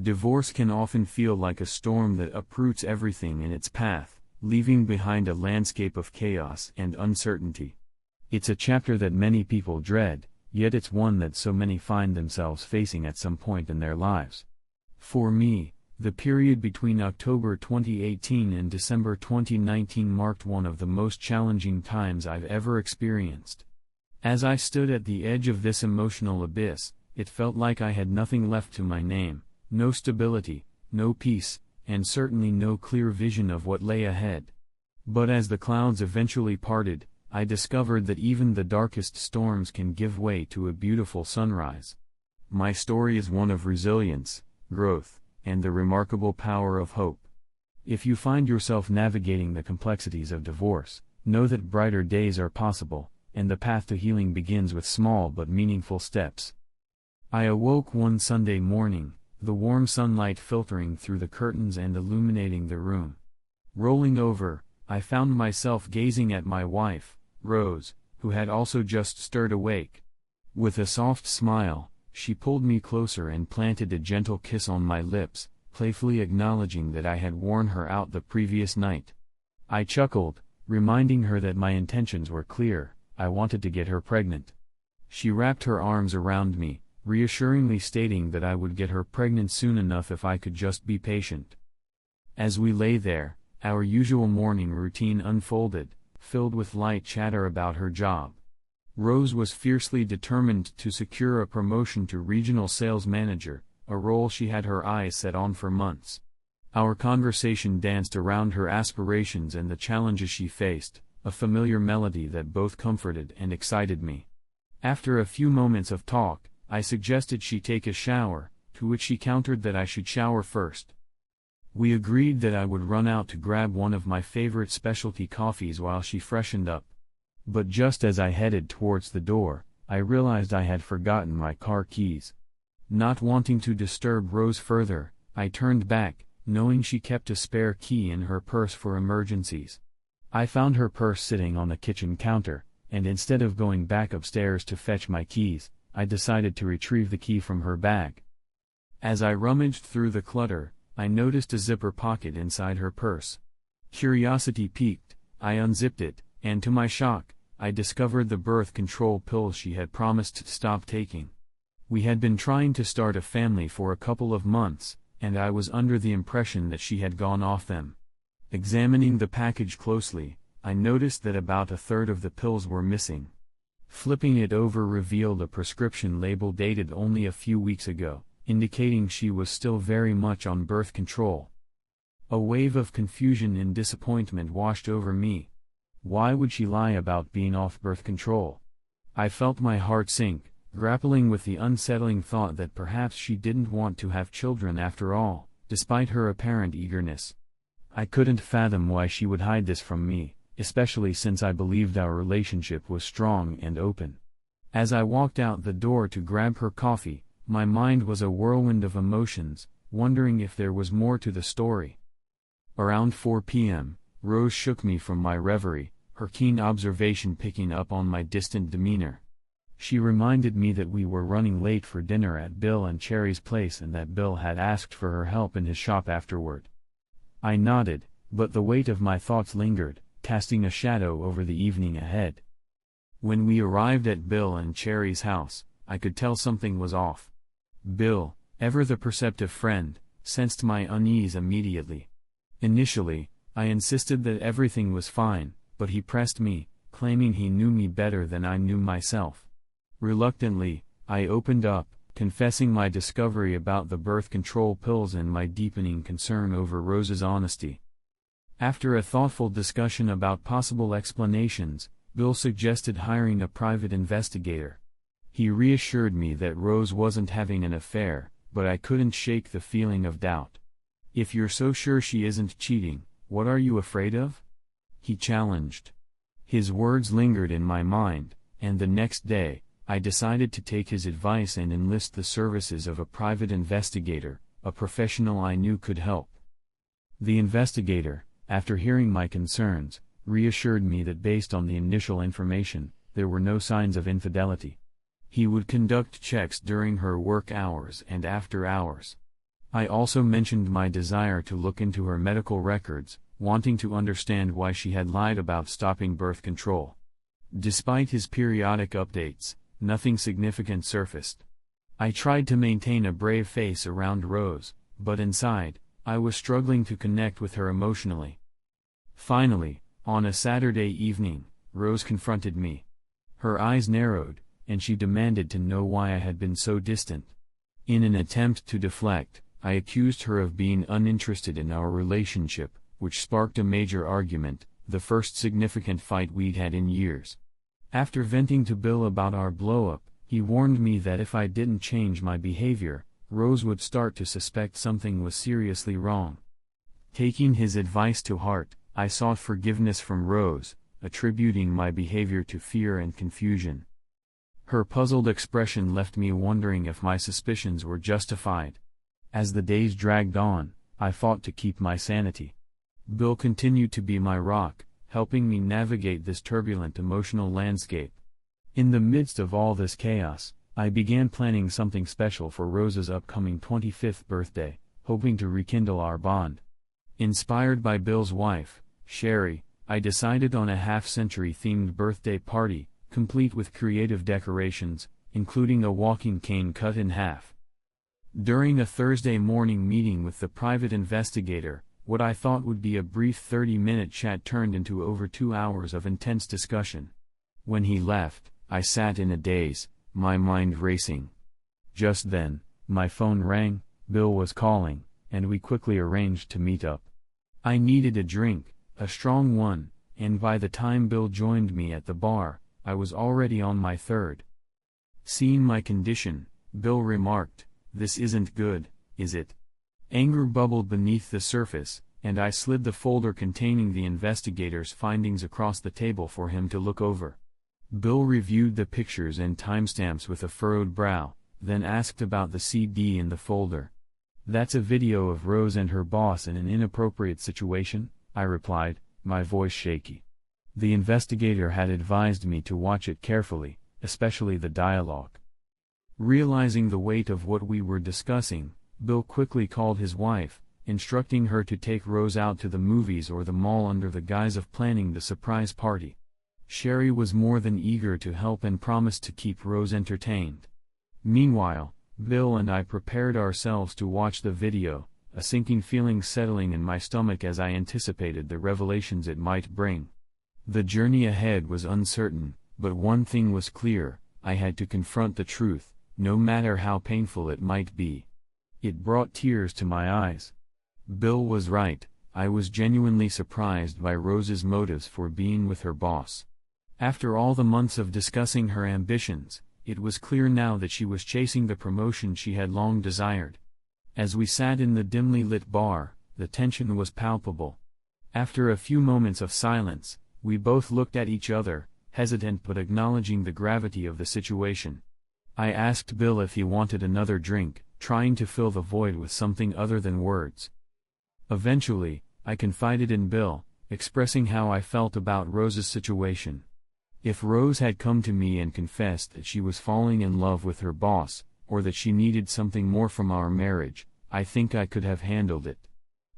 Divorce can often feel like a storm that uproots everything in its path, leaving behind a landscape of chaos and uncertainty. It's a chapter that many people dread, yet it's one that so many find themselves facing at some point in their lives. For me, the period between October 2018 and December 2019 marked one of the most challenging times I've ever experienced. As I stood at the edge of this emotional abyss, it felt like I had nothing left to my name, no stability, no peace, and certainly no clear vision of what lay ahead. But as the clouds eventually parted, I discovered that even the darkest storms can give way to a beautiful sunrise. My story is one of resilience, growth, and the remarkable power of hope. If you find yourself navigating the complexities of divorce, know that brighter days are possible, and the path to healing begins with small but meaningful steps. I awoke one Sunday morning, the warm sunlight filtering through the curtains and illuminating the room. Rolling over, I found myself gazing at my wife, Rose, who had also just stirred awake. With a soft smile, she pulled me closer and planted a gentle kiss on my lips, playfully acknowledging that I had worn her out the previous night. I chuckled, reminding her that my intentions were clear. I wanted to get her pregnant. She wrapped her arms around me, reassuringly stating that I would get her pregnant soon enough if I could just be patient. As we lay there, our usual morning routine unfolded, filled with light chatter about her job. Rose was fiercely determined to secure a promotion to regional sales manager, a role she had her eyes set on for months. Our conversation danced around her aspirations and the challenges she faced, a familiar melody that both comforted and excited me. After a few moments of talk, I suggested she take a shower, to which she countered that I should shower first. We agreed that I would run out to grab one of my favorite specialty coffees while she freshened up. But just as I headed towards the door, I realized I had forgotten my car keys. Not wanting to disturb Rose further, I turned back, knowing she kept a spare key in her purse for emergencies. I found her purse sitting on the kitchen counter, and instead of going back upstairs to fetch my keys, I decided to retrieve the key from her bag. As I rummaged through the clutter, I noticed a zipper pocket inside her purse. Curiosity piqued, I unzipped it, and to my shock, I discovered the birth control pills she had promised to stop taking. We had been trying to start a family for a couple of months, and I was under the impression that she had gone off them. Examining the package closely, I noticed that about a third of the pills were missing. Flipping it over revealed a prescription label dated only a few weeks ago, indicating she was still very much on birth control. A wave of confusion and disappointment washed over me. Why would she lie about being off birth control? I felt my heart sink, grappling with the unsettling thought that perhaps she didn't want to have children after all, despite her apparent eagerness. I couldn't fathom why she would hide this from me, especially since I believed our relationship was strong and open. As I walked out the door to grab her coffee, my mind was a whirlwind of emotions, wondering if there was more to the story. Around 4 p.m., Rose shook me from my reverie, her keen observation picking up on my distant demeanor. She reminded me that we were running late for dinner at Bill and Cherry's place and that Bill had asked for her help in his shop afterward. I nodded, but the weight of my thoughts lingered, casting a shadow over the evening ahead. When we arrived at Bill and Cherry's house, I could tell something was off. Bill, ever the perceptive friend, sensed my unease immediately. Initially, I insisted that everything was fine, but he pressed me, claiming he knew me better than I knew myself. Reluctantly, I opened up, confessing my discovery about the birth control pills and my deepening concern over Rose's honesty. After a thoughtful discussion about possible explanations, Bill suggested hiring a private investigator. He reassured me that Rose wasn't having an affair, but I couldn't shake the feeling of doubt. "If you're so sure she isn't cheating, what are you afraid of?" he challenged. His words lingered in my mind, and the next day, I decided to take his advice and enlist the services of a private investigator, a professional I knew could help. The investigator, after hearing my concerns, reassured me that based on the initial information, there were no signs of infidelity. He would conduct checks during her work hours and after hours. I also mentioned my desire to look into her medical records, wanting to understand why she had lied about stopping birth control. Despite his periodic updates, nothing significant surfaced. I tried to maintain a brave face around Rose, but inside, I was struggling to connect with her emotionally. Finally, on a Saturday evening, Rose confronted me. Her eyes narrowed, and she demanded to know why I had been so distant. In an attempt to deflect, I accused her of being uninterested in our relationship, which sparked a major argument, the first significant fight we'd had in years. After venting to Bill about our blow-up, he warned me that if I didn't change my behavior, Rose would start to suspect something was seriously wrong. Taking his advice to heart, I sought forgiveness from Rose, attributing my behavior to fear and confusion. Her puzzled expression left me wondering if my suspicions were justified. As the days dragged on, I fought to keep my sanity. Bill continued to be my rock, helping me navigate this turbulent emotional landscape. In the midst of all this chaos, I began planning something special for Rose's upcoming 25th birthday, hoping to rekindle our bond. Inspired by Bill's wife, Sherry, I decided on a half-century themed birthday party, complete with creative decorations, including a walking cane cut in half. During a Thursday morning meeting with the private investigator, what I thought would be a brief 30-minute chat turned into over 2 hours of intense discussion. When he left, I sat in a daze, my mind racing. Just then, my phone rang, Bill was calling, and we quickly arranged to meet up. I needed a drink, a strong one, and by the time Bill joined me at the bar, I was already on my third. Seeing my condition, Bill remarked, "This isn't good, is it?" Anger bubbled beneath the surface, and I slid the folder containing the investigator's findings across the table for him to look over. Bill reviewed the pictures and timestamps with a furrowed brow, then asked about the CD in the folder. "That's a video of Rose and her boss in an inappropriate situation," I replied, my voice shaky. The investigator had advised me to watch it carefully, especially the dialogue. Realizing the weight of what we were discussing, Bill quickly called his wife, instructing her to take Rose out to the movies or the mall under the guise of planning the surprise party. Sherry was more than eager to help and promised to keep Rose entertained. Meanwhile, Bill and I prepared ourselves to watch the video, a sinking feeling settling in my stomach as I anticipated the revelations it might bring. The journey ahead was uncertain, but one thing was clear: I had to confront the truth, no matter how painful it might be. It brought tears to my eyes. Bill was right, I was genuinely surprised by Rose's motives for being with her boss. After all the months of discussing her ambitions, it was clear now that she was chasing the promotion she had long desired. As we sat in the dimly lit bar, the tension was palpable. After a few moments of silence, we both looked at each other, hesitant but acknowledging the gravity of the situation. I asked Bill if he wanted another drink, trying to fill the void with something other than words. Eventually, I confided in Bill, expressing how I felt about Rose's situation. If Rose had come to me and confessed that she was falling in love with her boss, or that she needed something more from our marriage, I think I could have handled it.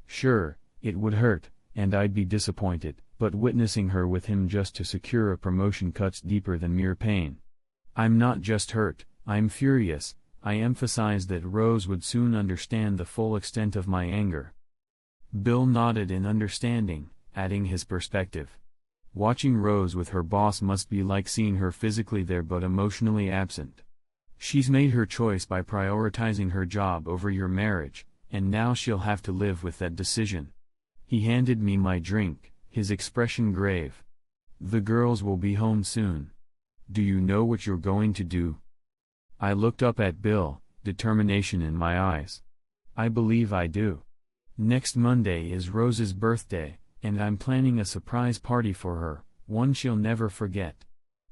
Sure, it would hurt, and I'd be disappointed, but witnessing her with him just to secure a promotion cuts deeper than mere pain. I'm not just hurt, I'm furious. I emphasized that Rose would soon understand the full extent of my anger. Bill nodded in understanding, adding his perspective. Watching Rose with her boss must be like seeing her physically there but emotionally absent. She's made her choice by prioritizing her job over your marriage, and now she'll have to live with that decision. He handed me my drink, his expression grave. "The girls will be home soon. Do you know what you're going to do?" I looked up at Bill, determination in my eyes. "I believe I do. Next Monday is Rose's birthday, and I'm planning a surprise party for her, one she'll never forget."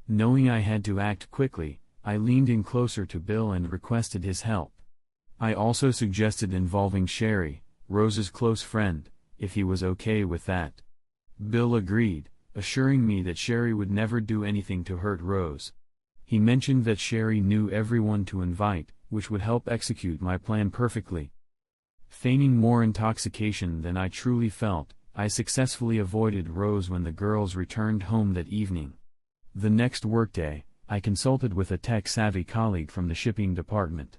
Knowing I had to act quickly, I leaned in closer to Bill and requested his help. I also suggested involving Sherry, Rose's close friend, if he was okay with that. Bill agreed, assuring me that Sherry would never do anything to hurt Rose. He mentioned that Sherry knew everyone to invite, which would help execute my plan perfectly. Feigning more intoxication than I truly felt, I successfully avoided Rose when the girls returned home that evening. The next workday, I consulted with a tech-savvy colleague from the shipping department.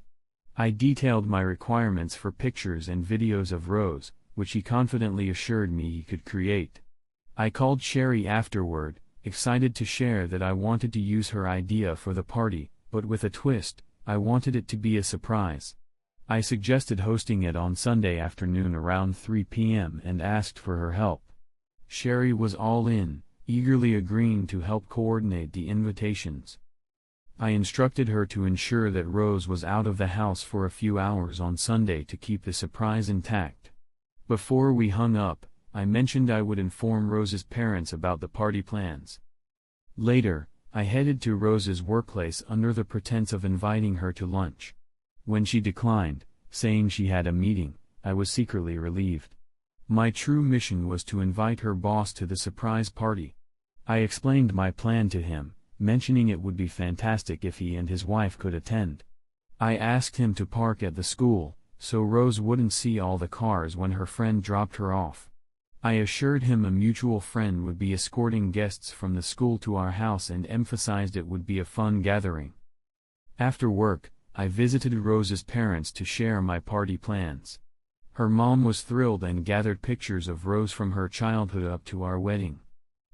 I detailed my requirements for pictures and videos of Rose, which he confidently assured me he could create. I called Sherry afterward, excited to share that I wanted to use her idea for the party, but with a twist. I wanted it to be a surprise. I suggested hosting it on Sunday afternoon around 3 p.m. and asked for her help. Sherry was all in, eagerly agreeing to help coordinate the invitations. I instructed her to ensure that Rose was out of the house for a few hours on Sunday to keep the surprise intact. Before we hung up, I mentioned I would inform Rose's parents about the party plans. Later, I headed to Rose's workplace under the pretense of inviting her to lunch. When she declined, saying she had a meeting, I was secretly relieved. My true mission was to invite her boss to the surprise party. I explained my plan to him, mentioning it would be fantastic if he and his wife could attend. I asked him to park at the school, so Rose wouldn't see all the cars when her friend dropped her off. I assured him a mutual friend would be escorting guests from the school to our house and emphasized it would be a fun gathering. After work, I visited Rose's parents to share my party plans. Her mom was thrilled and gathered pictures of Rose from her childhood up to our wedding.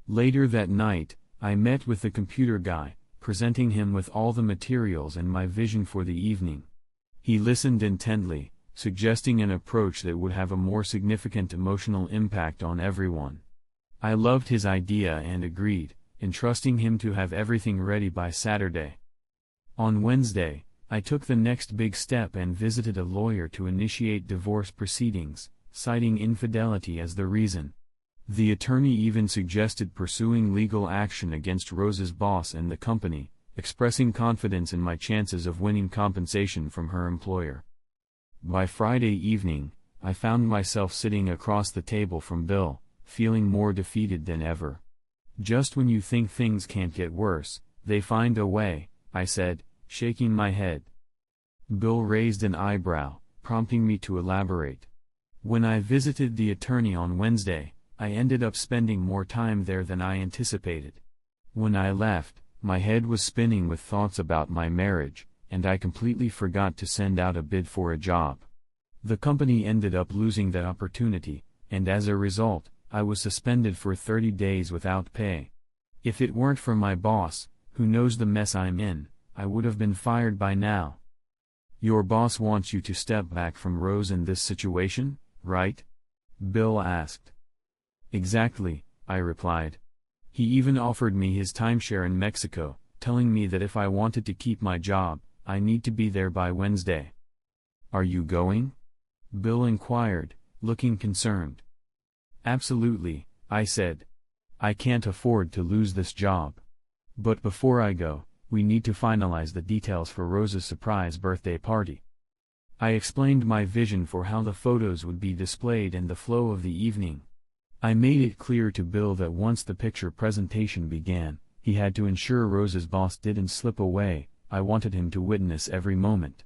Later that night, I met with the computer guy, presenting him with all the materials and my vision for the evening. He listened intently, suggesting an approach that would have a more significant emotional impact on everyone. I loved his idea and agreed, entrusting him to have everything ready by Saturday. On Wednesday, I took the next big step and visited a lawyer to initiate divorce proceedings, citing infidelity as the reason. The attorney even suggested pursuing legal action against Rose's boss and the company, expressing confidence in my chances of winning compensation from her employer. By Friday evening, I found myself sitting across the table from Bill, feeling more defeated than ever. "Just when you think things can't get worse, they find a way," I said, shaking my head. Bill raised an eyebrow, prompting me to elaborate. When I visited the attorney on Wednesday, I ended up spending more time there than I anticipated. When I left, my head was spinning with thoughts about my marriage, and I completely forgot to send out a bid for a job. The company ended up losing that opportunity, and as a result, I was suspended for 30 days without pay. If it weren't for my boss, who knows the mess I'm in, I would have been fired by now. "Your boss wants you to step back from Rose in this situation, right?" Bill asked. "Exactly," I replied. "He even offered me his timeshare in Mexico, telling me that if I wanted to keep my job, I need to be there by Wednesday." "Are you going?" Bill inquired, looking concerned. "Absolutely," I said. "I can't afford to lose this job. But before I go, we need to finalize the details for Rose's surprise birthday party." I explained my vision for how the photos would be displayed and the flow of the evening. I made it clear to Bill that once the picture presentation began, he had to ensure Rose's boss didn't slip away. I wanted him to witness every moment.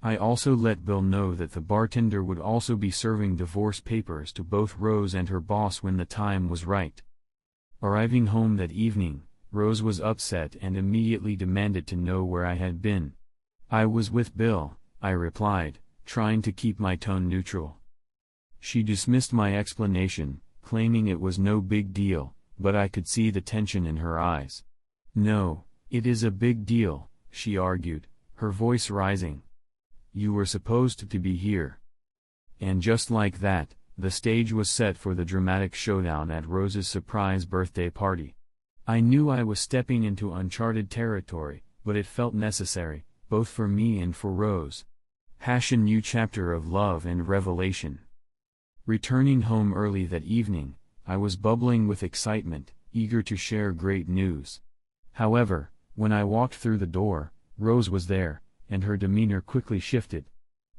I also let Bill know that the bartender would also be serving divorce papers to both Rose and her boss when the time was right. Arriving home that evening, Rose was upset and immediately demanded to know where I had been. "I was with Bill," I replied, trying to keep my tone neutral. She dismissed my explanation, claiming it was no big deal, but I could see the tension in her eyes. "No, it is a big deal," she argued, her voice rising. "You were supposed to be here." And just like that, the stage was set for the dramatic showdown at Rose's surprise birthday party. I knew I was stepping into uncharted territory, but it felt necessary, both for me and for Rose. A new chapter of love and revelation. Returning home early that evening, I was bubbling with excitement, eager to share great news. However, when I walked through the door, Rose was there, and her demeanor quickly shifted.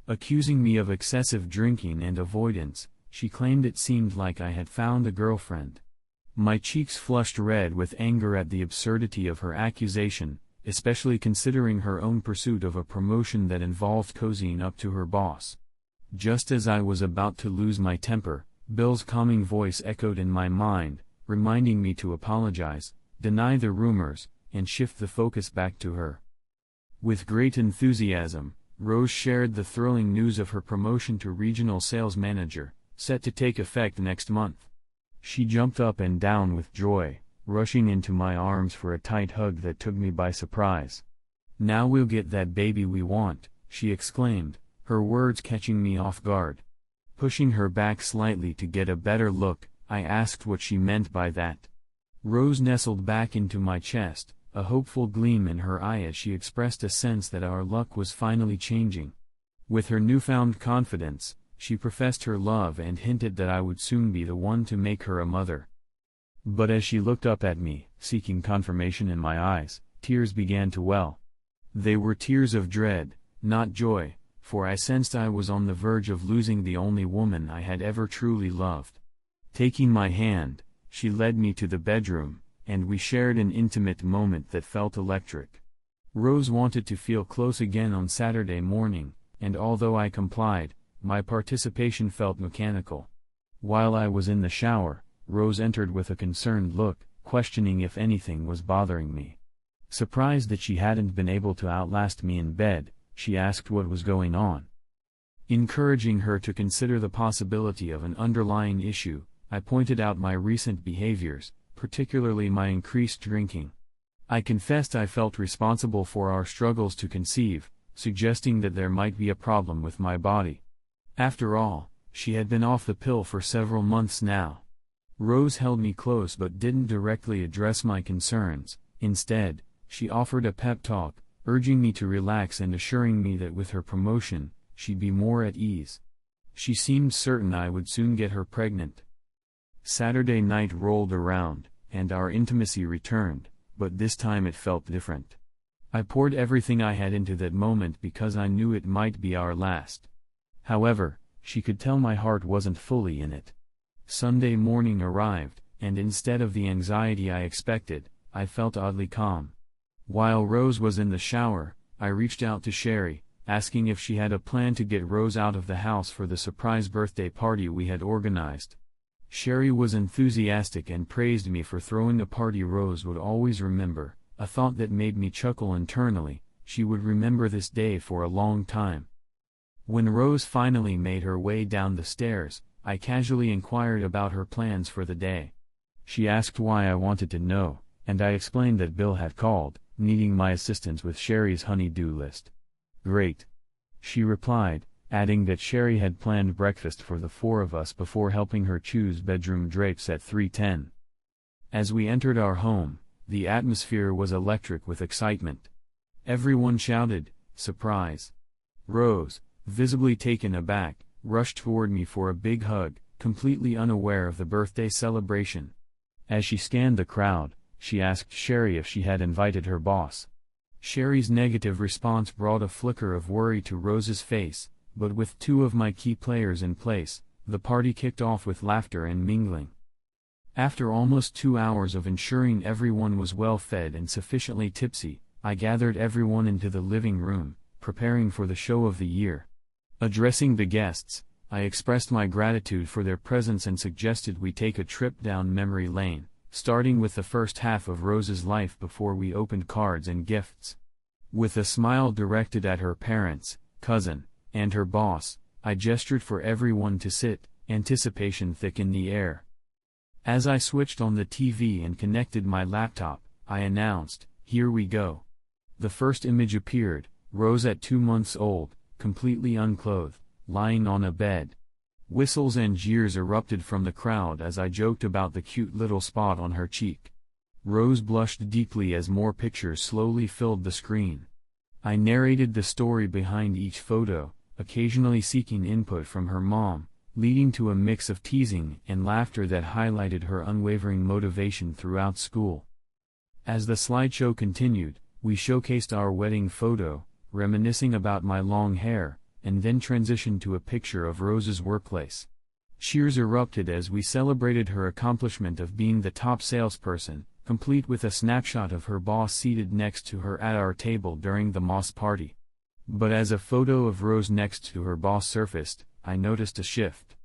Accusing me of excessive drinking and avoidance, she claimed it seemed like I had found a girlfriend. My cheeks flushed red with anger at the absurdity of her accusation, especially considering her own pursuit of a promotion that involved cozying up to her boss. Just as I was about to lose my temper, Bill's calming voice echoed in my mind, reminding me to apologize, deny the rumors, and shift the focus back to her. With great enthusiasm, Rose shared the thrilling news of her promotion to regional sales manager, set to take effect next month. She jumped up and down with joy, rushing into my arms for a tight hug that took me by surprise. "Now we'll get that baby we want," she exclaimed, her words catching me off guard. Pushing her back slightly to get a better look, I asked what she meant by that. Rose nestled back into my chest, a hopeful gleam in her eye as she expressed a sense that our luck was finally changing. With her newfound confidence, she professed her love and hinted that I would soon be the one to make her a mother. But as she looked up at me, seeking confirmation in my eyes, tears began to well. They were tears of dread, not joy, for I sensed I was on the verge of losing the only woman I had ever truly loved. Taking my hand, she led me to the bedroom, and we shared an intimate moment that felt electric. Rose wanted to feel close again on Saturday morning, and although I complied, my participation felt mechanical. While I was in the shower, Rose entered with a concerned look, questioning if anything was bothering me. Surprised that she hadn't been able to outlast me in bed, she asked what was going on. Encouraging her to consider the possibility of an underlying issue, I pointed out my recent behaviors, particularly my increased drinking. I confessed I felt responsible for our struggles to conceive, suggesting that there might be a problem with my body. After all, she had been off the pill for several months now. Rose held me close but didn't directly address my concerns. Instead, she offered a pep talk, urging me to relax and assuring me that with her promotion, she'd be more at ease. She seemed certain I would soon get her pregnant. Saturday night rolled around, and our intimacy returned, but this time it felt different. I poured everything I had into that moment because I knew it might be our last. However, she could tell my heart wasn't fully in it. Sunday morning arrived, and instead of the anxiety I expected, I felt oddly calm. While Rose was in the shower, I reached out to Sherry, asking if she had a plan to get Rose out of the house for the surprise birthday party we had organized. Sherry was enthusiastic and praised me for throwing a party Rose would always remember, a thought that made me chuckle internally. She would remember this day for a long time. When Rose finally made her way down the stairs, I casually inquired about her plans for the day. She asked why I wanted to know, and I explained that Bill had called, needing my assistance with Sherry's honey-do list. "Great," she replied, adding that Sherry had planned breakfast for the four of us before helping her choose bedroom drapes at 3:10. As we entered our home, the atmosphere was electric with excitement. Everyone shouted, "Surprise!" Rose, visibly taken aback, rushed toward me for a big hug, completely unaware of the birthday celebration. As she scanned the crowd, she asked Sherry if she had invited her boss. Sherry's negative response brought a flicker of worry to Rose's face, but with two of my key players in place, the party kicked off with laughter and mingling. After almost 2 hours of ensuring everyone was well fed and sufficiently tipsy, I gathered everyone into the living room, preparing for the show of the year. Addressing the guests, I expressed my gratitude for their presence and suggested we take a trip down memory lane, starting with the first half of Rose's life before we opened cards and gifts. With a smile directed at her parents, cousin, and her boss, I gestured for everyone to sit, anticipation thick in the air. As I switched on the TV and connected my laptop, I announced, "Here we go." The first image appeared, Rose at 2 months old, completely unclothed, lying on a bed. Whistles and jeers erupted from the crowd as I joked about the cute little spot on her cheek. Rose blushed deeply as more pictures slowly filled the screen. I narrated the story behind each photo, occasionally seeking input from her mom, leading to a mix of teasing and laughter that highlighted her unwavering motivation throughout school. As the slideshow continued, we showcased our wedding photo, reminiscing about my long hair, and then transitioned to a picture of Rose's workplace. Cheers erupted as we celebrated her accomplishment of being the top salesperson, complete with a snapshot of her boss seated next to her at our table during the Moss party. But as a photo of Rose next to her boss surfaced, I noticed a shift.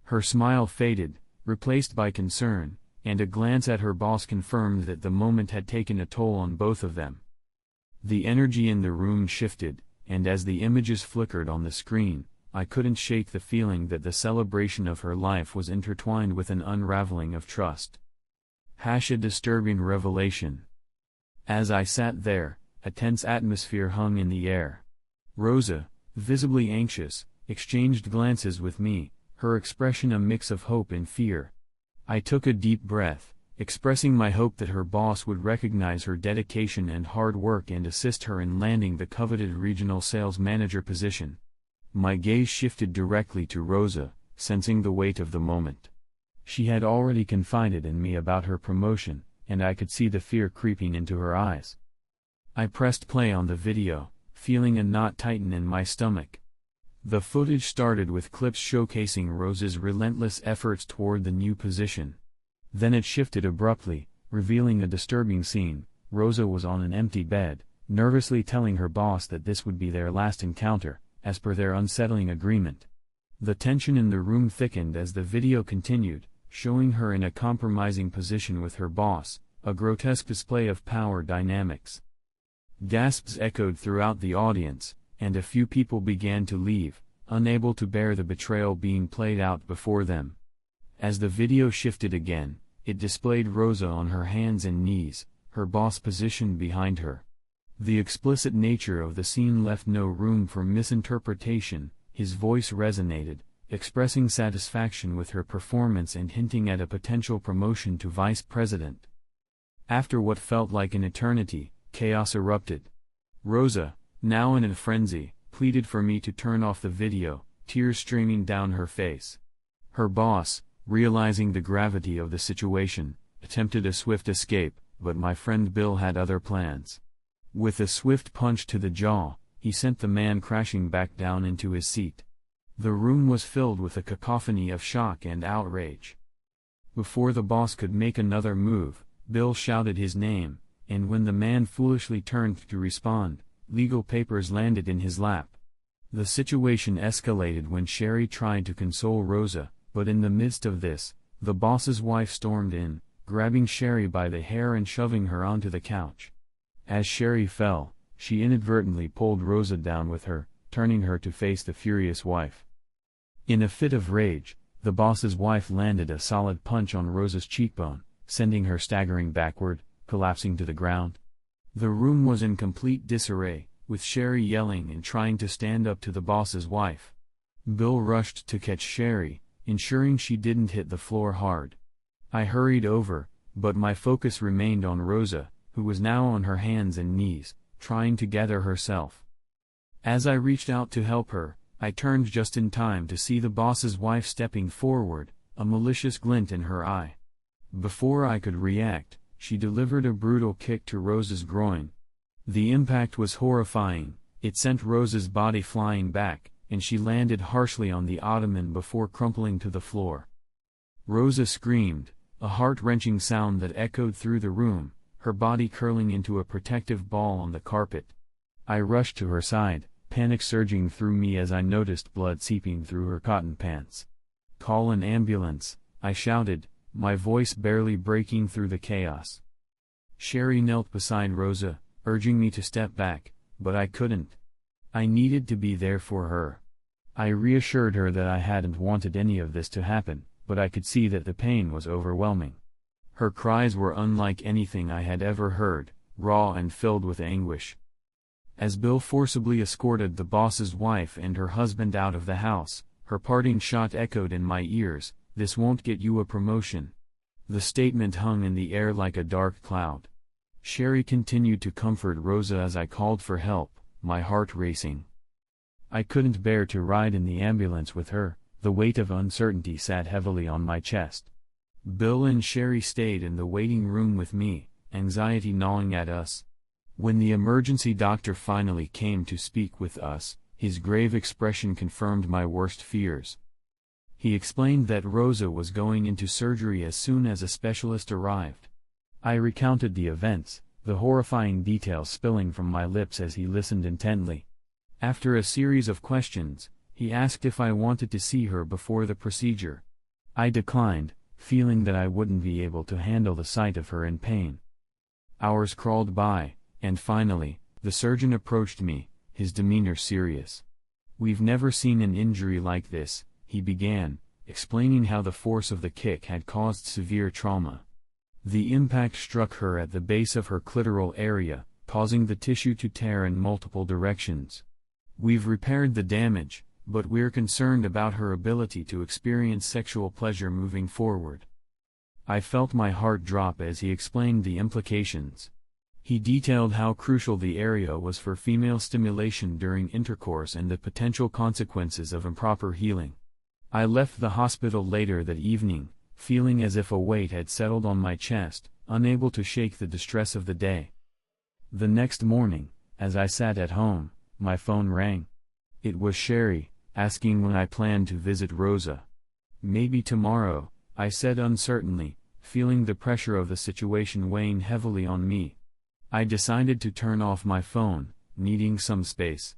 Her smile faded, replaced by concern, and a glance at her boss confirmed that the moment had taken a toll on both of them. The energy in the room shifted, and as the images flickered on the screen, I couldn't shake the feeling that the celebration of her life was intertwined with an unraveling of trust. A disturbing revelation. As I sat there, a tense atmosphere hung in the air. Rosa, visibly anxious, exchanged glances with me, her expression a mix of hope and fear. I took a deep breath, expressing my hope that her boss would recognize her dedication and hard work and assist her in landing the coveted regional sales manager position. My gaze shifted directly to Rosa, sensing the weight of the moment. She had already confided in me about her promotion, and I could see the fear creeping into her eyes. I pressed play on the video, feeling a knot tighten in my stomach. The footage started with clips showcasing Rosa's relentless efforts toward the new position. Then it shifted abruptly, revealing a disturbing scene. Rosa was on an empty bed, nervously telling her boss that this would be their last encounter, as per their unsettling agreement. The tension in the room thickened as the video continued, showing her in a compromising position with her boss, a grotesque display of power dynamics. Gasps echoed throughout the audience, and a few people began to leave, unable to bear the betrayal being played out before them. As the video shifted again, it displayed Rosa on her hands and knees, her boss positioned behind her. The explicit nature of the scene left no room for misinterpretation. His voice resonated, expressing satisfaction with her performance and hinting at a potential promotion to vice president. After what felt like an eternity, chaos erupted. Rosa, now in a frenzy, pleaded for me to turn off the video, tears streaming down her face. Her boss, realizing the gravity of the situation, attempted a swift escape, but my friend Bill had other plans. With a swift punch to the jaw, he sent the man crashing back down into his seat. The room was filled with a cacophony of shock and outrage. Before the boss could make another move, Bill shouted his name, and when the man foolishly turned to respond, legal papers landed in his lap. The situation escalated when Sherry tried to console Rosa, but in the midst of this, the boss's wife stormed in, grabbing Sherry by the hair and shoving her onto the couch. As Sherry fell, she inadvertently pulled Rosa down with her, turning her to face the furious wife. In a fit of rage, the boss's wife landed a solid punch on Rosa's cheekbone, sending her staggering backward, collapsing to the ground. The room was in complete disarray, with Sherry yelling and trying to stand up to the boss's wife. Bill rushed to catch Sherry, ensuring she didn't hit the floor hard. I hurried over, but my focus remained on Rosa, who was now on her hands and knees, trying to gather herself. As I reached out to help her, I turned just in time to see the boss's wife stepping forward, a malicious glint in her eye. Before I could react, she delivered a brutal kick to Rosa's groin. The impact was horrifying. It sent Rosa's body flying back, and she landed harshly on the ottoman before crumpling to the floor. Rosa screamed, a heart-wrenching sound that echoed through the room, her body curling into a protective ball on the carpet. I rushed to her side, panic surging through me as I noticed blood seeping through her cotton pants. "Call an ambulance," I shouted, my voice barely breaking through the chaos. Sherry knelt beside Rosa, urging me to step back, but I couldn't. I needed to be there for her. I reassured her that I hadn't wanted any of this to happen, but I could see that the pain was overwhelming. Her cries were unlike anything I had ever heard, raw and filled with anguish. As Bill forcibly escorted the boss's wife and her husband out of the house, her parting shot echoed in my ears, "This won't get you a promotion." The statement hung in the air like a dark cloud. Sherry continued to comfort Rosa as I called for help, my heart racing. I couldn't bear to ride in the ambulance with her, the weight of uncertainty sat heavily on my chest. Bill and Sherry stayed in the waiting room with me, anxiety gnawing at us. When the emergency doctor finally came to speak with us, his grave expression confirmed my worst fears. He explained that Rosa was going into surgery as soon as a specialist arrived. I recounted the events, the horrifying details spilling from my lips as he listened intently. After a series of questions, He asked if I wanted to see her before the procedure. I declined, feeling that I wouldn't be able to handle the sight of her in pain. Hours crawled by, and finally, the surgeon approached me, his demeanor serious. "We've never seen an injury like this," he began, explaining how the force of the kick had caused severe trauma. The impact struck her at the base of her clitoral area, causing the tissue to tear in multiple directions. "We've repaired the damage, but we're concerned about her ability to experience sexual pleasure moving forward." I felt my heart drop as he explained the implications. He detailed how crucial the area was for female stimulation during intercourse and the potential consequences of improper healing. I left the hospital later that evening, feeling as if a weight had settled on my chest, unable to shake the distress of the day. The next morning, as I sat at home, my phone rang. It was Sherry, asking when I planned to visit Rosa. "Maybe tomorrow," I said uncertainly, feeling the pressure of the situation weighing heavily on me. I decided to turn off my phone, needing some space.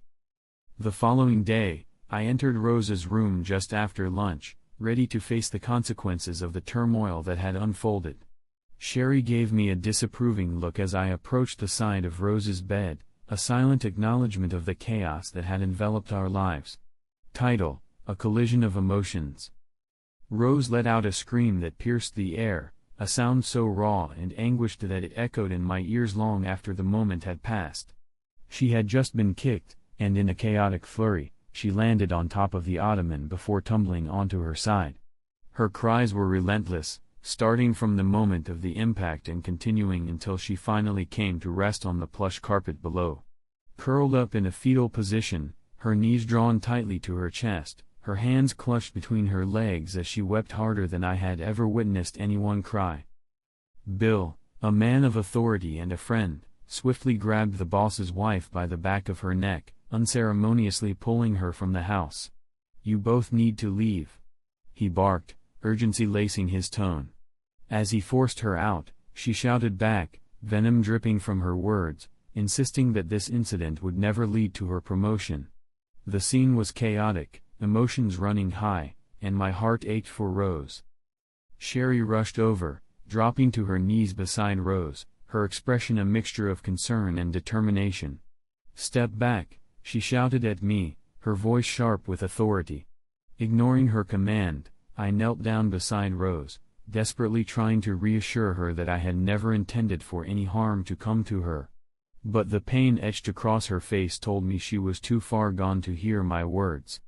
The following day, I entered Rosa's room just after lunch, ready to face the consequences of the turmoil that had unfolded. Sherry gave me a disapproving look as I approached the side of Rosa's bed, a silent acknowledgement of the chaos that had enveloped our lives. Title: A Collision of Emotions. Rose let out a scream that pierced the air, a sound so raw and anguished that it echoed in my ears long after the moment had passed. She had just been kicked, and in a chaotic flurry, she landed on top of the ottoman before tumbling onto her side. Her cries were relentless, starting from the moment of the impact and continuing until she finally came to rest on the plush carpet below. Curled up in a fetal position, her knees drawn tightly to her chest, her hands clutched between her legs as she wept harder than I had ever witnessed anyone cry. Bill, a man of authority and a friend, swiftly grabbed the boss's wife by the back of her neck, unceremoniously pulling her from the house. "You both need to leave," he barked, urgency lacing his tone. As he forced her out, she shouted back, venom dripping from her words, insisting that this incident would never lead to her promotion. The scene was chaotic, emotions running high, and my heart ached for Rose. Sherry rushed over, dropping to her knees beside Rose, her expression a mixture of concern and determination. "Step back," she shouted at me, her voice sharp with authority. Ignoring her command, I knelt down beside Rose, desperately trying to reassure her that I had never intended for any harm to come to her. But the pain etched across her face told me she was too far gone to hear my words.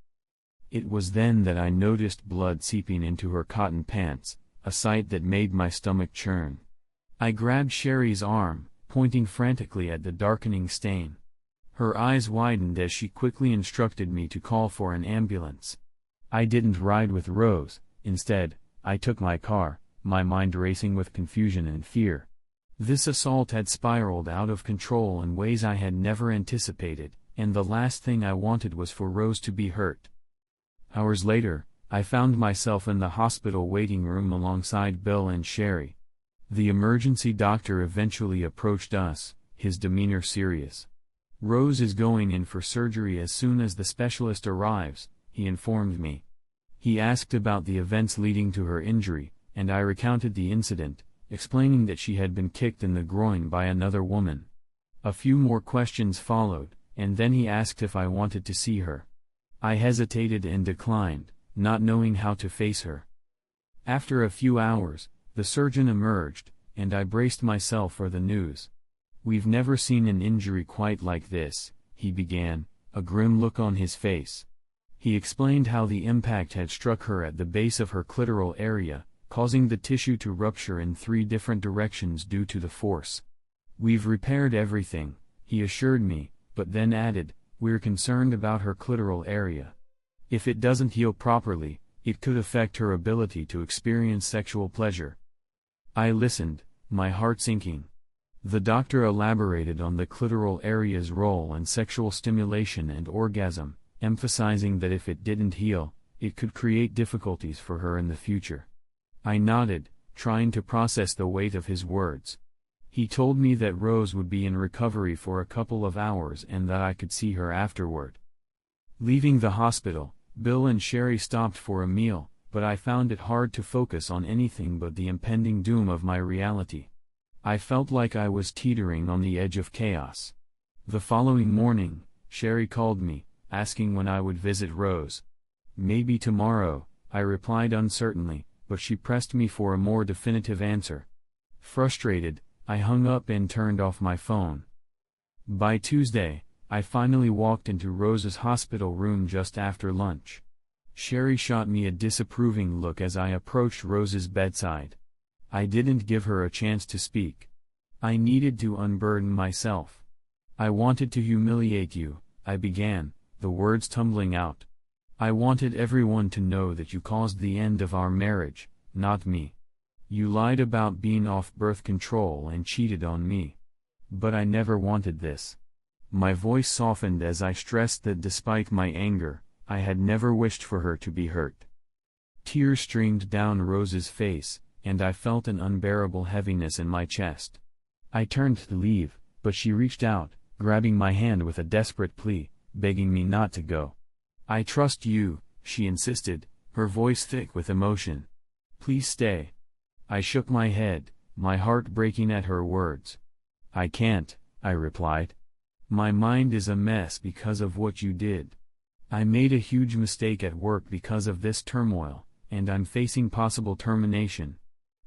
It was then that I noticed blood seeping into her cotton pants, a sight that made my stomach churn. I grabbed Sherry's arm, pointing frantically at the darkening stain. Her eyes widened as she quickly instructed me to call for an ambulance. I didn't ride with Rose, instead, I took my car, my mind racing with confusion and fear. This assault had spiraled out of control in ways I had never anticipated, and the last thing I wanted was for Rose to be hurt. Hours later, I found myself in the hospital waiting room alongside Bill and Sherry. The emergency doctor eventually approached us, his demeanor serious. "Rose is going in for surgery as soon as the specialist arrives," he informed me. He asked about the events leading to her injury, and I recounted the incident, explaining that she had been kicked in the groin by another woman. A few more questions followed, and then he asked if I wanted to see her. I hesitated and declined, not knowing how to face her. After a few hours, the surgeon emerged, and I braced myself for the news. "We've never seen an injury quite like this," he began, a grim look on his face. He explained how the impact had struck her at the base of her clitoral area, causing the tissue to rupture in 3 different directions due to the force. "We've repaired everything," he assured me, but then added, "We're concerned about her clitoral area. If it doesn't heal properly, it could affect her ability to experience sexual pleasure." I listened, my heart sinking. The doctor elaborated on the clitoral area's role in sexual stimulation and orgasm, emphasizing that if it didn't heal, it could create difficulties for her in the future. I nodded, trying to process the weight of his words. He told me that Rose would be in recovery for a couple of hours and that I could see her afterward. Leaving the hospital, Bill and Sherry stopped for a meal, but I found it hard to focus on anything but the impending doom of my reality. I felt like I was teetering on the edge of chaos. The following morning, Sherry called me, asking when I would visit Rose. "Maybe tomorrow," I replied uncertainly, but she pressed me for a more definitive answer. Frustrated, I hung up and turned off my phone. By Tuesday, I finally walked into Rose's hospital room just after lunch. Sherry shot me a disapproving look as I approached Rose's bedside. I didn't give her a chance to speak. I needed to unburden myself. "I wanted to humiliate you," I began, the words tumbling out. "I wanted everyone to know that you caused the end of our marriage, not me. You lied about being off birth control and cheated on me. But I never wanted this." My voice softened as I stressed that despite my anger, I had never wished for her to be hurt. Tears streamed down Rose's face, and I felt an unbearable heaviness in my chest. I turned to leave, but she reached out, grabbing my hand with a desperate plea, begging me not to go. "I trust you," she insisted, her voice thick with emotion. "Please stay." I shook my head, my heart breaking at her words. "I can't," I replied. "My mind is a mess because of what you did. I made a huge mistake at work because of this turmoil, and I'm facing possible termination.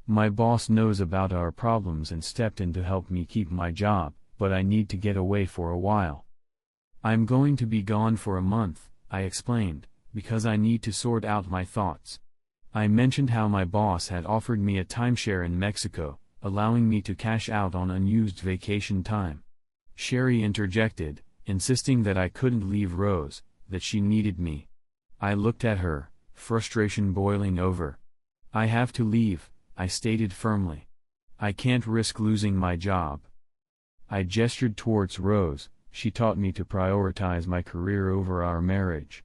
My boss knows about our problems and stepped in to help me keep my job, but I need to get away for a while. I'm going to be gone for a month," I explained, "because I need to sort out my thoughts." I mentioned how my boss had offered me a timeshare in Mexico, allowing me to cash out on unused vacation time. Sherry interjected, insisting that I couldn't leave Rose, that she needed me. I looked at her, frustration boiling over. "I have to leave," I stated firmly. "I can't risk losing my job." I gestured towards Rose. She taught me to prioritize my career over our marriage.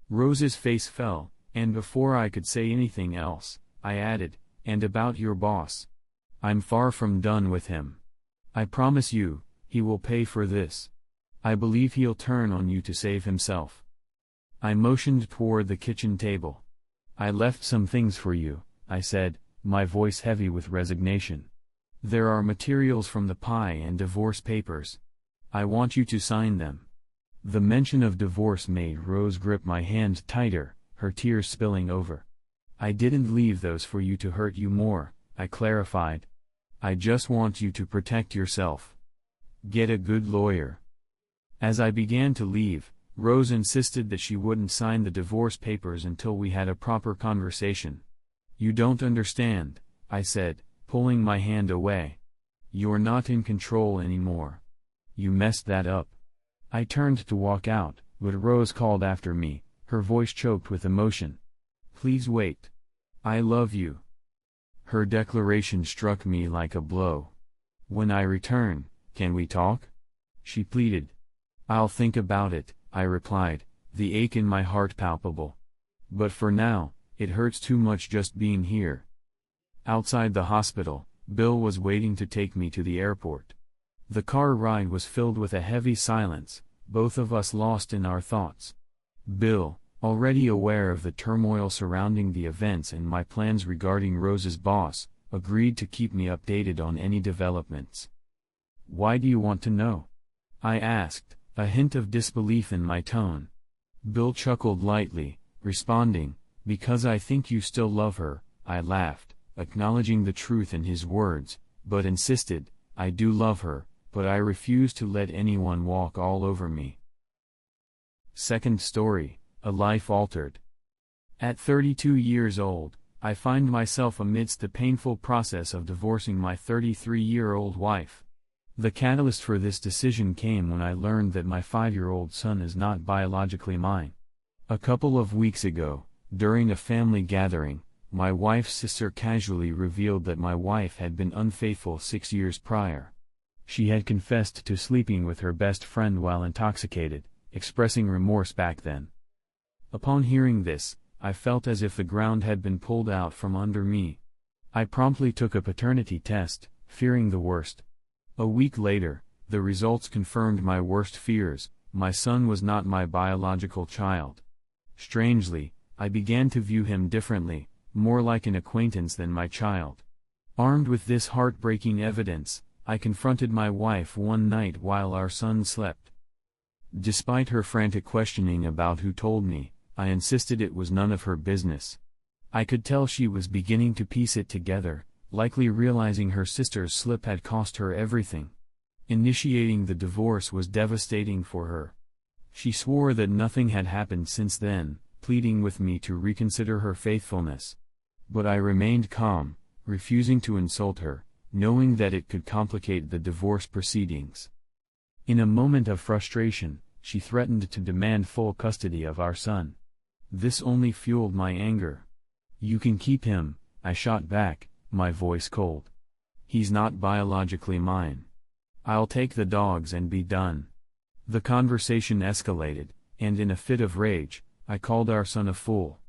Rose's face fell, and before I could say anything else, I added, "And about your boss. I'm far from done with him. I promise you, he will pay for this. I believe he'll turn on you to save himself." I motioned toward the kitchen table. "I left some things for you," I said, my voice heavy with resignation. "There are materials from the pie and divorce papers. I want you to sign them." The mention of divorce made Rose grip my hand tighter, her tears spilling over. "I didn't leave those for you to hurt you more," I clarified. "I just want you to protect yourself. Get a good lawyer." As I began to leave, Rose insisted that she wouldn't sign the divorce papers until we had a proper conversation. "You don't understand," I said, pulling my hand away. "You're not in control anymore. You messed that up." I turned to walk out, but Rose called after me, her voice choked with emotion. "Please wait. I love you." Her declaration struck me like a blow. "When I return, can we talk?" she pleaded. "I'll think about it," I replied, the ache in my heart palpable. "But for now, it hurts too much just being here." Outside the hospital, Bill was waiting to take me to the airport. The car ride was filled with a heavy silence, both of us lost in our thoughts. Bill, already aware of the turmoil surrounding the events and my plans regarding Rose's boss, agreed to keep me updated on any developments. "Why do you want to know?" I asked, a hint of disbelief in my tone. Bill chuckled lightly, responding, "Because I think you still love her." I laughed, acknowledging the truth in his words, but insisted, "I do love her, but I refuse to let anyone walk all over me." Second story, a life altered. At 32 years old, I find myself amidst the painful process of divorcing my 33-year-old wife. The catalyst for this decision came when I learned that my 5-year-old son is not biologically mine. A couple of weeks ago, during a family gathering, my wife's sister casually revealed that my wife had been unfaithful 6 years prior. She had confessed to sleeping with her best friend while intoxicated, expressing remorse back then. Upon hearing this, I felt as if the ground had been pulled out from under me. I promptly took a paternity test, fearing the worst. A week later, the results confirmed my worst fears: my son was not my biological child. Strangely, I began to view him differently, more like an acquaintance than my child. Armed with this heartbreaking evidence, I confronted my wife one night while our son slept. Despite her frantic questioning about who told me, I insisted it was none of her business. I could tell she was beginning to piece it together, likely realizing her sister's slip had cost her everything. Initiating the divorce was devastating for her. She swore that nothing had happened since then, pleading with me to reconsider her faithfulness. But I remained calm, refusing to insult her, knowing that it could complicate the divorce proceedings. In a moment of frustration, she threatened to demand full custody of our son. This only fueled my anger. "You can keep him," I shot back, my voice cold. "He's not biologically mine. I'll take the dogs and be done." The conversation escalated, and in a fit of rage, I called our son a fool.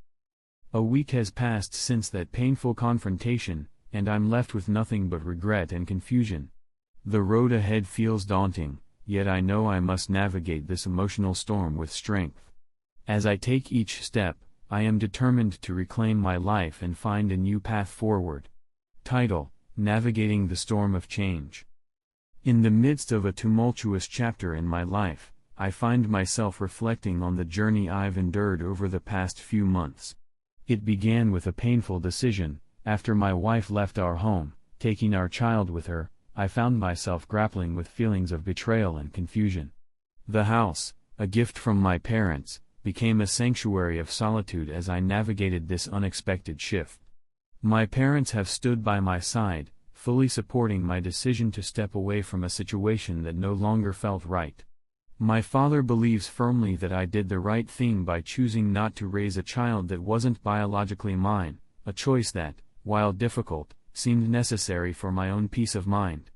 A week has passed since that painful confrontation, and I'm left with nothing but regret and confusion. The road ahead feels daunting, yet I know I must navigate this emotional storm with strength. As I take each step, I am determined to reclaim my life and find a new path forward. Title: Navigating the Storm of Change. In the midst of a tumultuous chapter in my life, I find myself reflecting on the journey I've endured over the past few months. It began with a painful decision. After my wife left our home, taking our child with her, I found myself grappling with feelings of betrayal and confusion. The house, a gift from my parents, became a sanctuary of solitude as I navigated this unexpected shift. My parents have stood by my side, fully supporting my decision to step away from a situation that no longer felt right. My father believes firmly that I did the right thing by choosing not to raise a child that wasn't biologically mine, a choice that, while difficult, seemed necessary for my own peace of mind.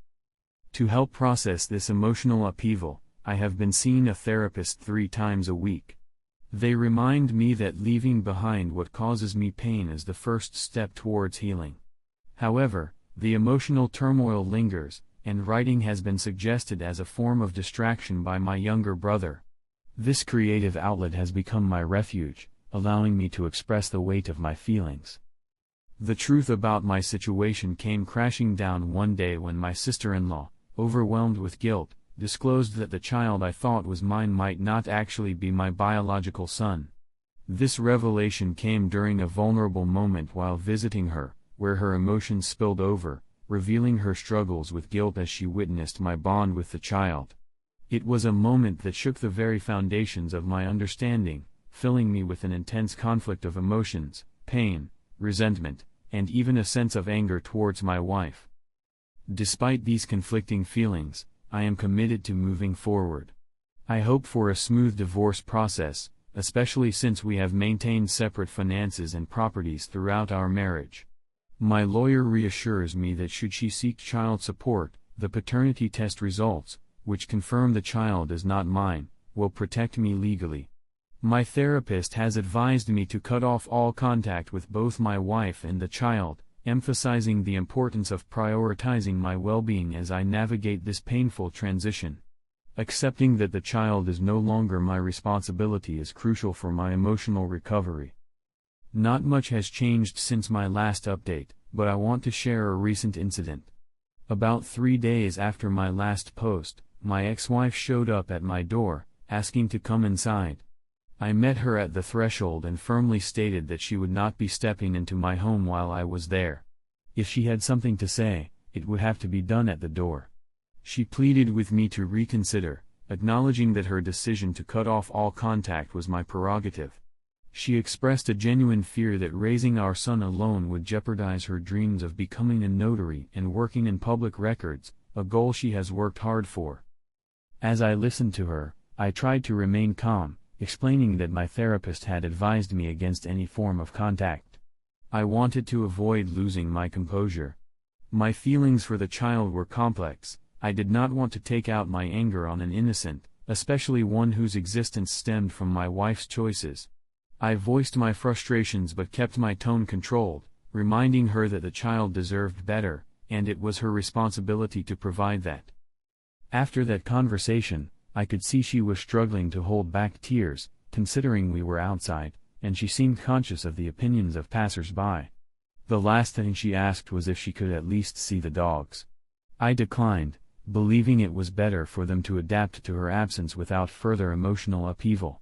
To help process this emotional upheaval, I have been seeing a therapist 3 times a week. They remind me that leaving behind what causes me pain is the first step towards healing. However, the emotional turmoil lingers, and writing has been suggested as a form of distraction by my younger brother. This creative outlet has become my refuge, allowing me to express the weight of my feelings. The truth about my situation came crashing down one day when my sister-in-law, overwhelmed with guilt, disclosed that the child I thought was mine might not actually be my biological son. This revelation came during a vulnerable moment while visiting her, where her emotions spilled over, revealing her struggles with guilt as she witnessed my bond with the child. It was a moment that shook the very foundations of my understanding, filling me with an intense conflict of emotions, pain, resentment, and even a sense of anger towards my wife. Despite these conflicting feelings, I am committed to moving forward. I hope for a smooth divorce process, especially since we have maintained separate finances and properties throughout our marriage. My lawyer reassures me that should she seek child support, the paternity test results, which confirm the child is not mine, will protect me legally. My therapist has advised me to cut off all contact with both my wife and the child, emphasizing the importance of prioritizing my well-being as I navigate this painful transition. Accepting that the child is no longer my responsibility is crucial for my emotional recovery. Not much has changed since my last update, but I want to share a recent incident. About 3 days after my last post, my ex-wife showed up at my door, asking to come inside. I met her at the threshold and firmly stated that she would not be stepping into my home while I was there. If she had something to say, it would have to be done at the door. She pleaded with me to reconsider, acknowledging that her decision to cut off all contact was my prerogative. She expressed a genuine fear that raising our son alone would jeopardize her dreams of becoming a notary and working in public records, a goal she has worked hard for. As I listened to her, I tried to remain calm, explaining that my therapist had advised me against any form of contact. I wanted to avoid losing my composure. My feelings for the child were complex. I did not want to take out my anger on an innocent, especially one whose existence stemmed from my wife's choices. I voiced my frustrations but kept my tone controlled, reminding her that the child deserved better, and it was her responsibility to provide that. After that conversation, I could see she was struggling to hold back tears, considering we were outside, and she seemed conscious of the opinions of passers-by. The last thing she asked was if she could at least see the dogs. I declined, believing it was better for them to adapt to her absence without further emotional upheaval.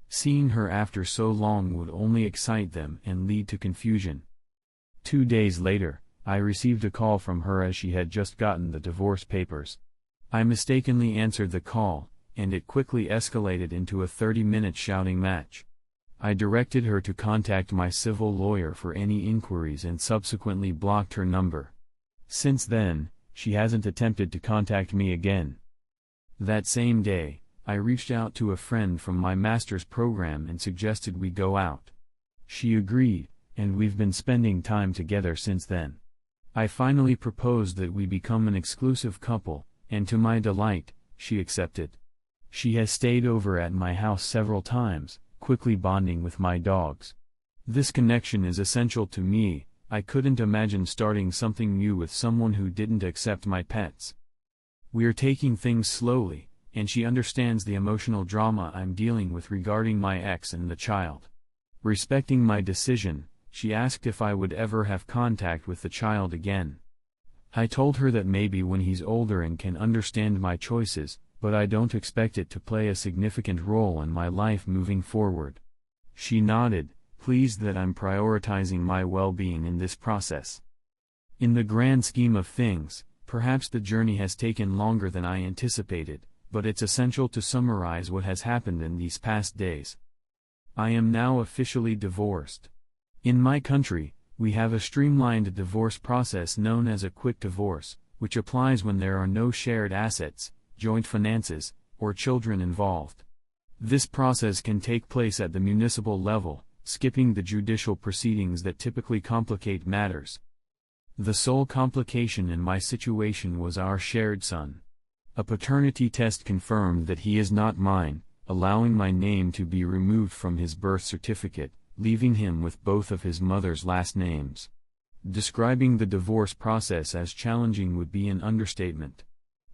Seeing her after so long would only excite them and lead to confusion. 2 days later, I received a call from her as she had just gotten the divorce papers. I mistakenly answered the call, and it quickly escalated into a 30-minute shouting match. I directed her to contact my civil lawyer for any inquiries and subsequently blocked her number. Since then, she hasn't attempted to contact me again. That same day, I reached out to a friend from my master's program and suggested we go out. She agreed, and we've been spending time together since then. I finally proposed that we become an exclusive couple, and to my delight, she accepted. She has stayed over at my house several times, quickly bonding with my dogs. This connection is essential to me. I couldn't imagine starting something new with someone who didn't accept my pets. We're taking things slowly, and she understands the emotional drama I'm dealing with regarding my ex and the child. Respecting my decision, she asked if I would ever have contact with the child again. I told her that maybe when he's older and can understand my choices, but I don't expect it to play a significant role in my life moving forward. She nodded, pleased that I'm prioritizing my well-being in this process. In the grand scheme of things, perhaps the journey has taken longer than I anticipated, but it's essential to summarize what has happened in these past days. I am now officially divorced. In my country, we have a streamlined divorce process known as a quick divorce, which applies when there are no shared assets, joint finances, or children involved. This process can take place at the municipal level, skipping the judicial proceedings that typically complicate matters. The sole complication in my situation was our shared son. A paternity test confirmed that he is not mine, allowing my name to be removed from his birth certificate, leaving him with both of his mother's last names. Describing the divorce process as challenging would be an understatement.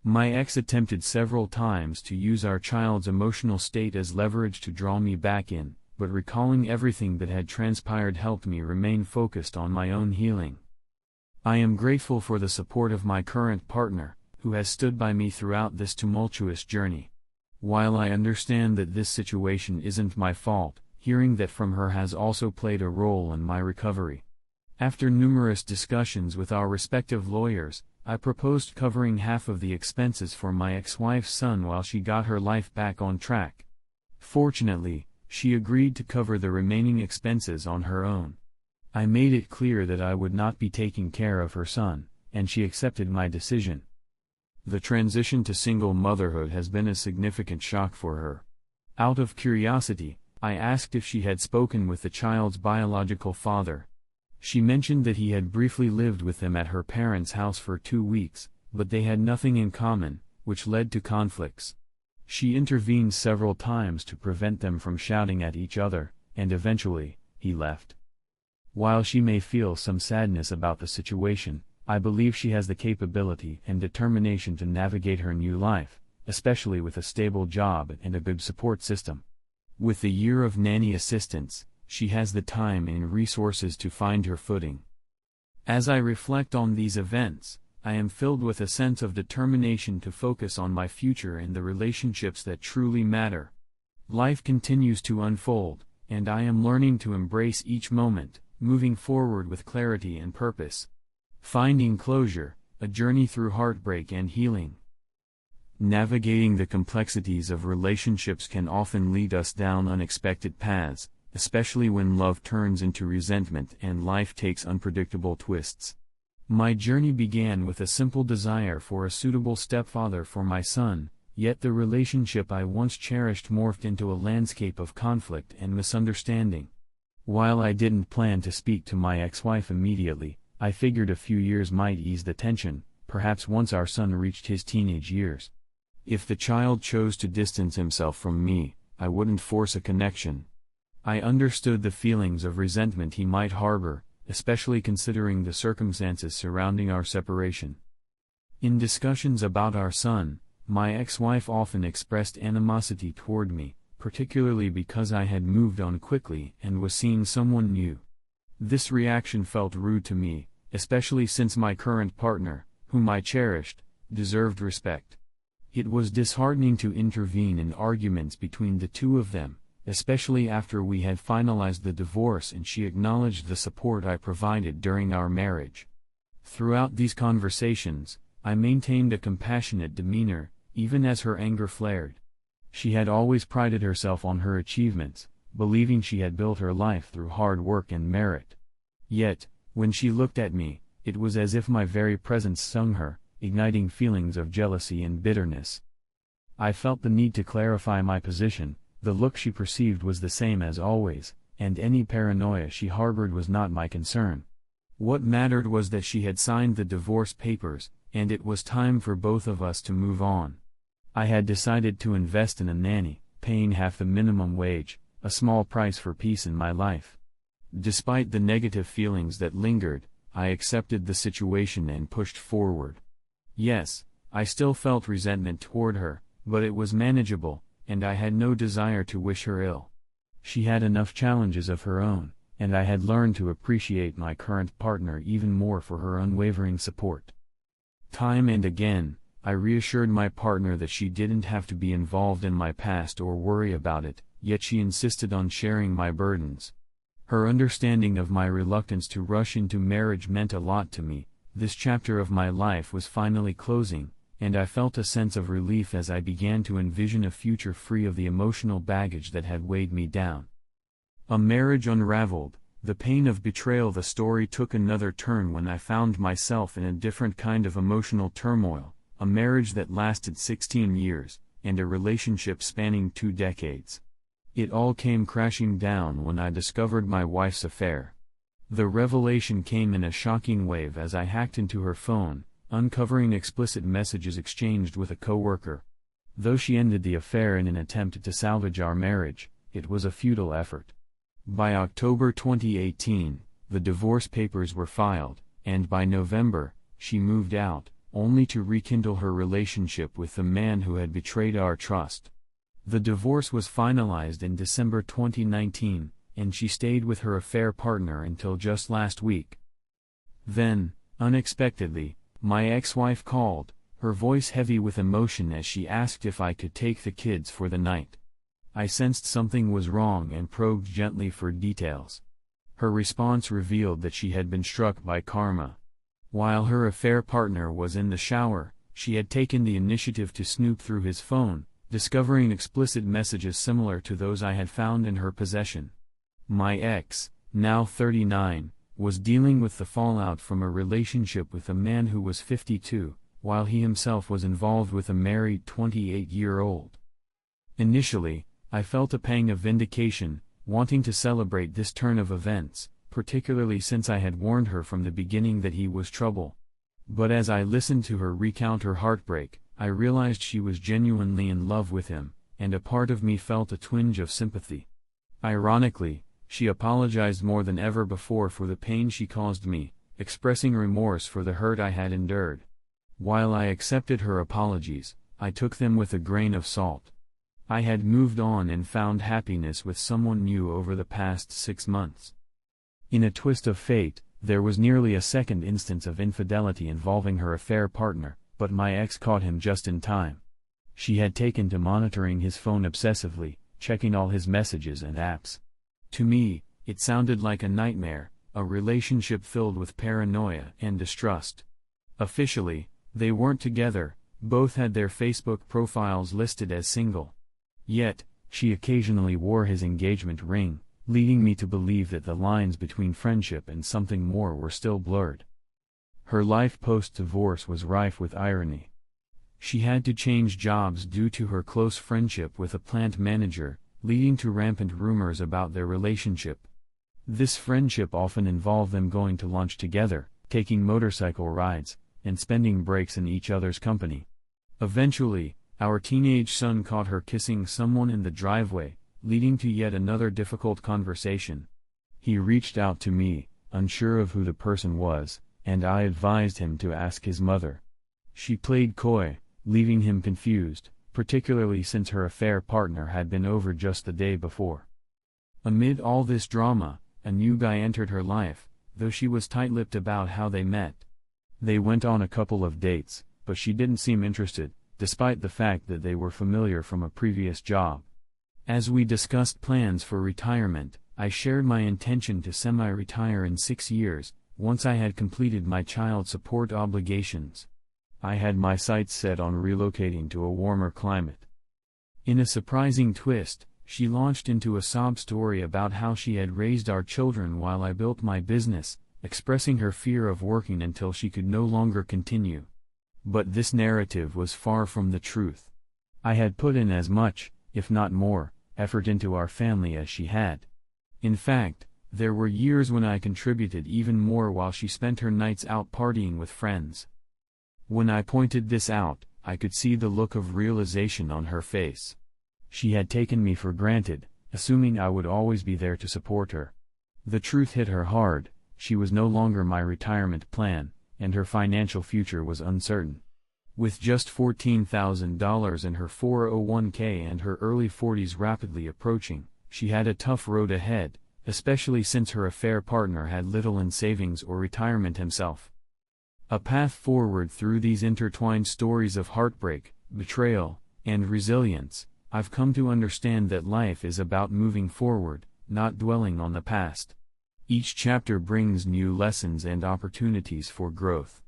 My ex attempted several times to use our child's emotional state as leverage to draw me back in, but recalling everything that had transpired helped me remain focused on my own healing. I am grateful for the support of my current partner, who has stood by me throughout this tumultuous journey. While I understand that this situation isn't my fault, hearing that from her has also played a role in my recovery. After numerous discussions with our respective lawyers, I proposed covering half of the expenses for my ex-wife's son while she got her life back on track. Fortunately, she agreed to cover the remaining expenses on her own. I made it clear that I would not be taking care of her son, and she accepted my decision. The transition to single motherhood has been a significant shock for her. Out of curiosity, I asked if she had spoken with the child's biological father. She mentioned that he had briefly lived with them at her parents' house for 2 weeks, but they had nothing in common, which led to conflicts. She intervened several times to prevent them from shouting at each other, and eventually, he left. While she may feel some sadness about the situation, I believe she has the capability and determination to navigate her new life, especially with a stable job and a good support system. With the year of nanny assistance, she has the time and resources to find her footing. As I reflect on these events, I am filled with a sense of determination to focus on my future and the relationships that truly matter. Life continues to unfold, and I am learning to embrace each moment, moving forward with clarity and purpose. Finding closure, a journey through heartbreak and healing. Navigating the complexities of relationships can often lead us down unexpected paths, especially when love turns into resentment and life takes unpredictable twists. My journey began with a simple desire for a suitable stepfather for my son, yet the relationship I once cherished morphed into a landscape of conflict and misunderstanding. While I didn't plan to speak to my ex-wife immediately, I figured a few years might ease the tension, perhaps once our son reached his teenage years. If the child chose to distance himself from me, I wouldn't force a connection. I understood the feelings of resentment he might harbor, especially considering the circumstances surrounding our separation. In discussions about our son, my ex-wife often expressed animosity toward me, particularly because I had moved on quickly and was seeing someone new. This reaction felt rude to me, especially since my current partner, whom I cherished, deserved respect. It was disheartening to intervene in arguments between the two of them, especially after we had finalized the divorce and she acknowledged the support I provided during our marriage. Throughout these conversations, I maintained a compassionate demeanor, even as her anger flared. She had always prided herself on her achievements, believing she had built her life through hard work and merit. Yet, when she looked at me, it was as if my very presence stung her, igniting feelings of jealousy and bitterness. I felt the need to clarify my position. The look she perceived was the same as always, and any paranoia she harbored was not my concern. What mattered was that she had signed the divorce papers, and it was time for both of us to move on. I had decided to invest in a nanny, paying half the minimum wage, a small price for peace in my life. Despite the negative feelings that lingered, I accepted the situation and pushed forward. Yes, I still felt resentment toward her, but it was manageable, and I had no desire to wish her ill. She had enough challenges of her own, and I had learned to appreciate my current partner even more for her unwavering support. Time and again, I reassured my partner that she didn't have to be involved in my past or worry about it, yet she insisted on sharing my burdens. Her understanding of my reluctance to rush into marriage meant a lot to me. This chapter of my life was finally closing, and I felt a sense of relief as I began to envision a future free of the emotional baggage that had weighed me down. A marriage unraveled, the pain of betrayal. The story took another turn when I found myself in a different kind of emotional turmoil, a marriage that lasted 16 years, and a relationship spanning 2 decades. It all came crashing down when I discovered my wife's affair. The revelation came in a shocking wave as I hacked into her phone, uncovering explicit messages exchanged with a coworker. Though she ended the affair in an attempt to salvage our marriage, it was a futile effort. By October 2018, the divorce papers were filed, and by November, she moved out, only to rekindle her relationship with the man who had betrayed our trust. The divorce was finalized in December 2019, and she stayed with her affair partner until just last week. Then, unexpectedly, my ex-wife called, her voice heavy with emotion as she asked if I could take the kids for the night. I sensed something was wrong and probed gently for details. Her response revealed that she had been struck by karma. While her affair partner was in the shower, she had taken the initiative to snoop through his phone, discovering explicit messages similar to those I had found in her possession. My ex, now 39, was dealing with the fallout from a relationship with a man who was 52, while he himself was involved with a married 28-year-old. Initially, I felt a pang of vindication, wanting to celebrate this turn of events, particularly since I had warned her from the beginning that he was trouble. But as I listened to her recount her heartbreak, I realized she was genuinely in love with him, and a part of me felt a twinge of sympathy. Ironically, she apologized more than ever before for the pain she caused me, expressing remorse for the hurt I had endured. While I accepted her apologies, I took them with a grain of salt. I had moved on and found happiness with someone new over the past 6 months. In a twist of fate, there was nearly a second instance of infidelity involving her affair partner, but my ex caught him just in time. She had taken to monitoring his phone obsessively, checking all his messages and apps. To me, it sounded like a nightmare, a relationship filled with paranoia and distrust. Officially, they weren't together, both had their Facebook profiles listed as single. Yet, she occasionally wore his engagement ring, leading me to believe that the lines between friendship and something more were still blurred. Her life post-divorce was rife with irony. She had to change jobs due to her close friendship with a plant manager, leading to rampant rumors about their relationship. This friendship often involved them going to lunch together, taking motorcycle rides, and spending breaks in each other's company. Eventually, our teenage son caught her kissing someone in the driveway, leading to yet another difficult conversation. He reached out to me, unsure of who the person was, and I advised him to ask his mother. She played coy, leaving him confused, particularly since her affair partner had been over just the day before. Amid all this drama, a new guy entered her life, though she was tight-lipped about how they met. They went on a couple of dates, but she didn't seem interested, despite the fact that they were familiar from a previous job. As we discussed plans for retirement, I shared my intention to semi-retire in 6 years, once I had completed my child support obligations. I had my sights set on relocating to a warmer climate. In a surprising twist, she launched into a sob story about how she had raised our children while I built my business, expressing her fear of working until she could no longer continue. But this narrative was far from the truth. I had put in as much, if not more, effort into our family as she had. In fact, there were years when I contributed even more while she spent her nights out partying with friends. When I pointed this out, I could see the look of realization on her face. She had taken me for granted, assuming I would always be there to support her. The truth hit her hard: she was no longer my retirement plan, and her financial future was uncertain. With just $14,000 in her 401k and her early 40s rapidly approaching, she had a tough road ahead, especially since her affair partner had little in savings or retirement himself. A path forward through these intertwined stories of heartbreak, betrayal, and resilience. I've come to understand that life is about moving forward, not dwelling on the past. Each chapter brings new lessons and opportunities for growth.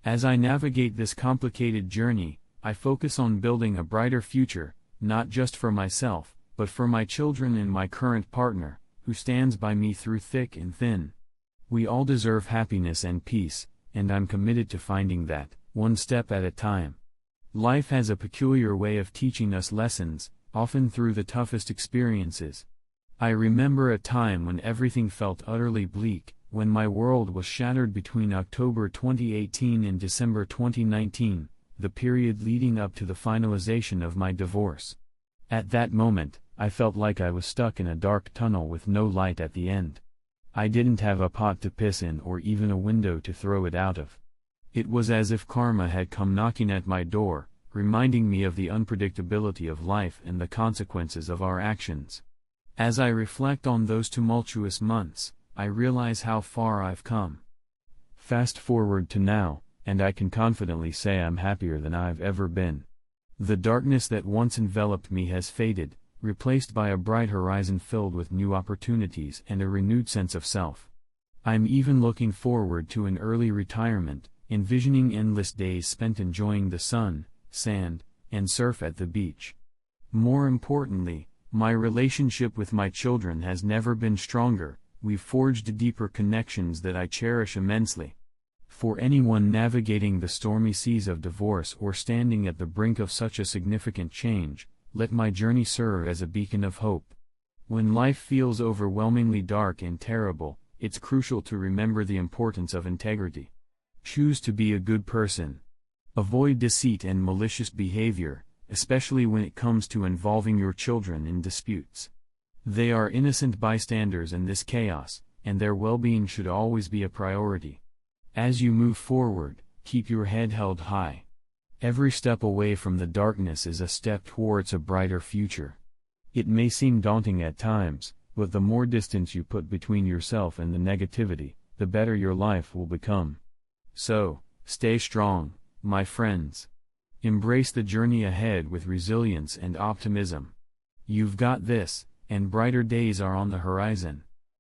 As I navigate this complicated journey, I focus on building a brighter future, not just for myself, but for my children and my current partner, who stands by me through thick and thin. We all deserve happiness and peace, and I'm committed to finding that, one step at a time. Life has a peculiar way of teaching us lessons, often through the toughest experiences. I remember a time when everything felt utterly bleak, when my world was shattered between October 2018 and December 2019, the period leading up to the finalization of my divorce. At that moment, I felt like I was stuck in a dark tunnel with no light at the end. I didn't have a pot to piss in or even a window to throw it out of. It was as if karma had come knocking at my door, reminding me of the unpredictability of life and the consequences of our actions. As I reflect on those tumultuous months, I realize how far I've come. Fast forward to now, and I can confidently say I'm happier than I've ever been. The darkness that once enveloped me has faded, replaced by a bright horizon filled with new opportunities and a renewed sense of self. I'm even looking forward to an early retirement, envisioning endless days spent enjoying the sun, sand, and surf at the beach. More importantly, my relationship with my children has never been stronger. We've forged deeper connections that I cherish immensely. For anyone navigating the stormy seas of divorce or standing at the brink of such a significant change, let my journey serve as a beacon of hope. When life feels overwhelmingly dark and terrible, it's crucial to remember the importance of integrity. Choose to be a good person. Avoid deceit and malicious behavior, especially when it comes to involving your children in disputes. They are innocent bystanders in this chaos, and their well-being should always be a priority. As you move forward, keep your head held high. Every step away from the darkness is a step towards a brighter future. It may seem daunting at times, but the more distance you put between yourself and the negativity, the better your life will become. So, stay strong, my friends. Embrace the journey ahead with resilience and optimism. You've got this, and brighter days are on the horizon.